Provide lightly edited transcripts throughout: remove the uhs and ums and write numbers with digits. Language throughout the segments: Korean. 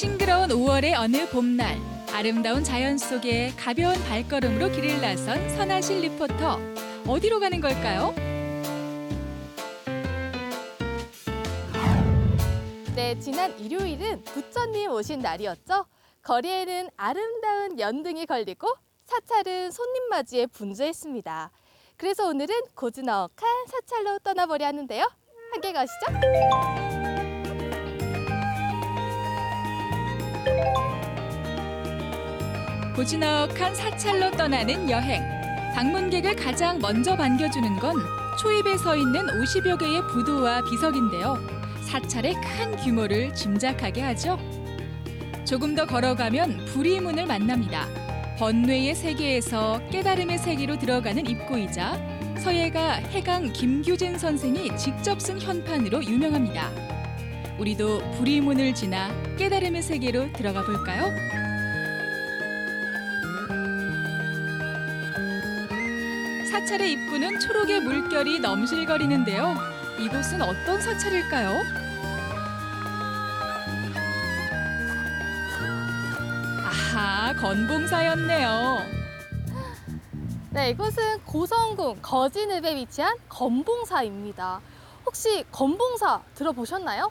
싱그러운 5월의 어느 봄날, 아름다운 자연 속에 가벼운 발걸음으로 길을 나선 선하실 리포터. 어디로 가는 걸까요? 네, 지난 일요일은 부처님 오신 날이었죠. 거리에는 아름다운 연등이 걸리고 사찰은 손님 맞이에 분주했습니다. 그래서 오늘은 고즈넉한 사찰로 떠나보려 하는데요. 함께 가시죠. 고즈넉한 사찰로 떠나는 여행. 방문객을 가장 먼저 반겨주는 건 초입에 서 있는 50여 개의 부도와 비석인데요. 사찰의 큰 규모를 짐작하게 하죠. 조금 더 걸어가면 불의문을 만납니다. 번뇌의 세계에서 깨달음의 세계로 들어가는 입구이자 서예가 해강 김규진 선생이 직접 쓴 현판으로 유명합니다. 우리도 불의문을 지나 깨달음의 세계로 들어가 볼까요? 사찰의 입구는 초록의 물결이 넘실거리는데요. 이곳은 어떤 사찰일까요? 아하, 건봉사였네요. 네, 이곳은 고성군 거진읍에 위치한 건봉사입니다. 혹시 건봉사 들어보셨나요?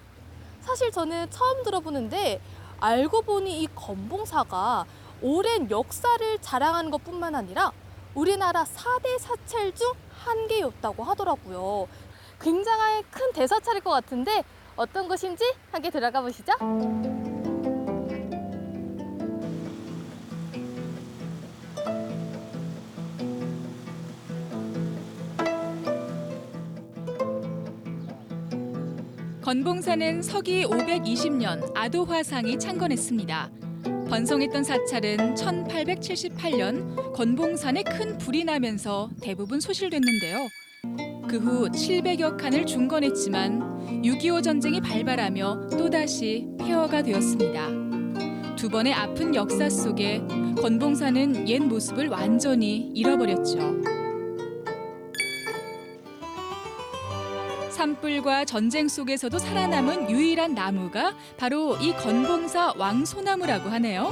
사실 저는 처음 들어보는데 알고 보니 이 건봉사가 오랜 역사를 자랑하는 것뿐만 아니라 우리나라 4대 사찰 중 한 개였다고 하더라고요. 굉장히 큰 대사찰일 것 같은데 어떤 곳인지 함께 들어가 보시죠. 건봉사는 서기 520년 아도화상이 창건했습니다. 번성했던 사찰은 1878년 건봉산에 큰 불이 나면서 대부분 소실됐는데요. 그 후 700여 칸을 중건했지만 6.25 전쟁이 발발하며 또다시 폐허가 되었습니다. 두 번의 아픈 역사 속에 건봉사는 옛 모습을 완전히 잃어버렸죠. 산불과 전쟁 속에서도 살아남은 유일한 나무가 바로 이 건봉사 왕소나무라고 하네요.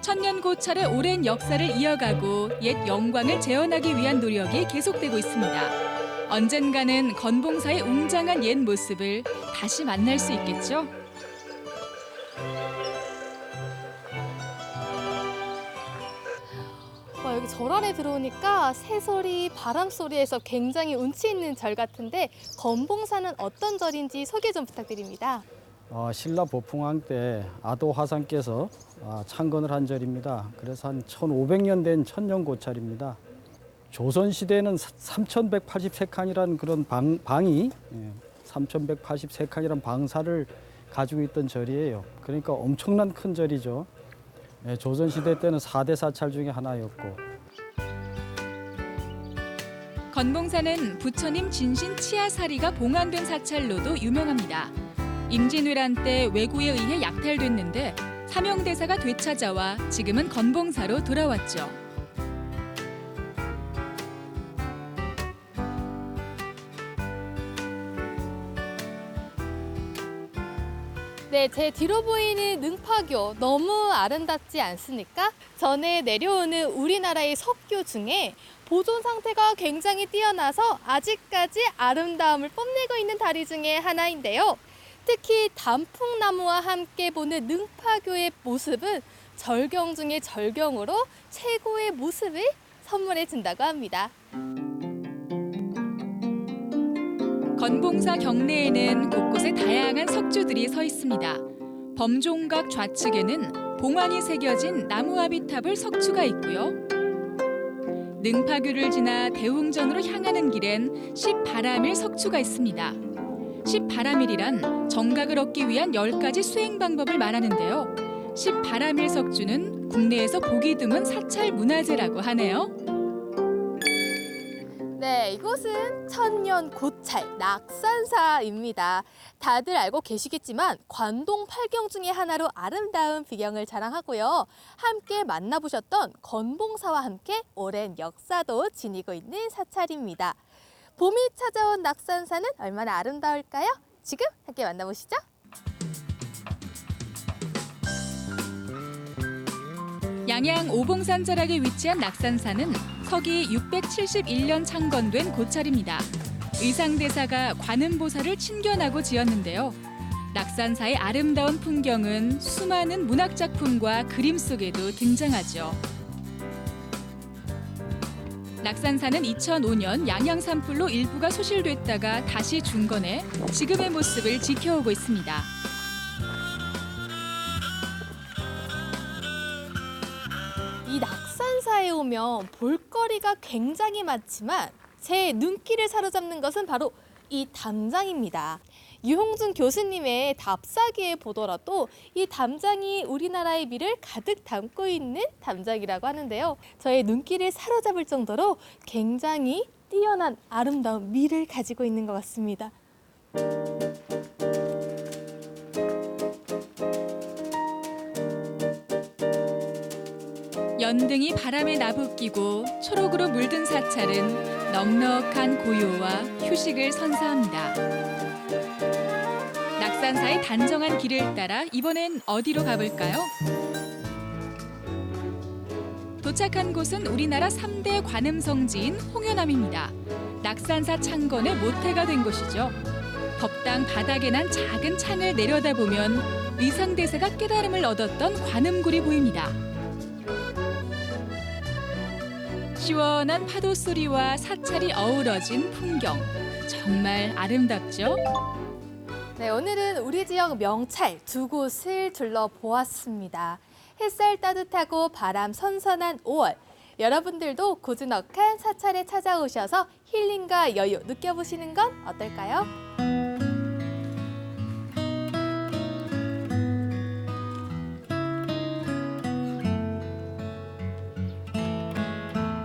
천년고찰의 오랜 역사를 이어가고 옛 영광을 재현하기 위한 노력이 계속되고 있습니다. 언젠가는 건봉사의 웅장한 옛 모습을 다시 만날 수 있겠죠? 여기 절 안에 들어오니까 새소리, 바람소리에서 굉장히 운치 있는 절 같은데 건봉사는 어떤 절인지 소개 좀 부탁드립니다. 신라 보풍왕 때 아도화상께서 창건을 한 절입니다. 그래서 한 1500년 된 천년고찰입니다. 조선시대에는 3183칸이라는 그런 방이 3183칸이라는 방사를 가지고 있던 절이에요. 그러니까 엄청난 큰 절이죠. 조선시대 때는 4대 사찰 중에 하나였고. 건봉사는 부처님 진신 치아사리가 봉안된 사찰로도 유명합니다. 임진왜란 때 왜구에 의해 약탈됐는데 사명대사가 되찾아와 지금은 건봉사로 돌아왔죠. 네, 제 뒤로 보이는 능파교 너무 아름답지 않습니까? 전에 내려오는 우리나라의 석교 중에 보존 상태가 굉장히 뛰어나서 아직까지 아름다움을 뽐내고 있는 다리 중에 하나인데요. 특히 단풍나무와 함께 보는 능파교의 모습은 절경 중의 절경으로 최고의 모습을 선물해 준다고 합니다. 건봉사 경내에는 곳곳에 다양한 석주들이 서 있습니다. 범종각 좌측에는 봉안이 새겨진 나무아비탑을 석주가 있고요. 능파교를 지나 대웅전으로 향하는 길엔 십바라밀 석주가 있습니다. 십바라밀이란 정각을 얻기 위한 10가지 수행 방법을 말하는데요. 십바라밀 석주는 국내에서 보기 드문 사찰 문화재라고 하네요. 네, 이곳은 천년고찰 낙산사입니다. 다들 알고 계시겠지만 관동 8경 중에 하나로 아름다운 비경을 자랑하고요. 함께 만나보셨던 건봉사와 함께 오랜 역사도 지니고 있는 사찰입니다. 봄이 찾아온 낙산사는 얼마나 아름다울까요? 지금 함께 만나보시죠. 양양 오봉산 자락에 위치한 낙산사는 서기 671년 창건된 고찰입니다. 의상대사가 관음보살을 친견하고 지었는데요. 낙산사의 아름다운 풍경은 수많은 문학작품과 그림 속에도 등장하죠. 낙산사는 2005년 양양 산불로 일부가 소실됐다가 다시 중건해 지금의 모습을 지켜오고 있습니다. 이 낙산사에 오면 볼거리가 굉장히 많지만 제 눈길을 사로잡는 것은 바로 이 담장입니다. 유홍준 교수님의 답사기에 보더라도 이 담장이 우리나라의 미를 가득 담고 있는 담장이라고 하는데요. 저의 눈길을 사로잡을 정도로 굉장히 뛰어난 아름다운 미를 가지고 있는 것 같습니다. 연등이 바람에 나부끼고 초록으로 물든 사찰은 넉넉한 고요와 휴식을 선사합니다. 낙산사의 단정한 길을 따라 이번엔 어디로 가볼까요? 도착한 곳은 우리나라 3대 관음성지인 홍연암입니다. 낙산사 창건의 모태가 된 곳이죠. 법당 바닥에 난 작은 창을 내려다보면 의상대사가 깨달음을 얻었던 관음굴이 보입니다. 시원한 파도 소리와 사찰이 어우러진 풍경, 정말 아름답죠? 네, 오늘은 우리 지역 명찰 두 곳을 둘러보았습니다. 햇살 따뜻하고 바람 선선한 5월. 여러분들도 고즈넉한 사찰에 찾아오셔서 힐링과 여유 느껴보시는 건 어떨까요?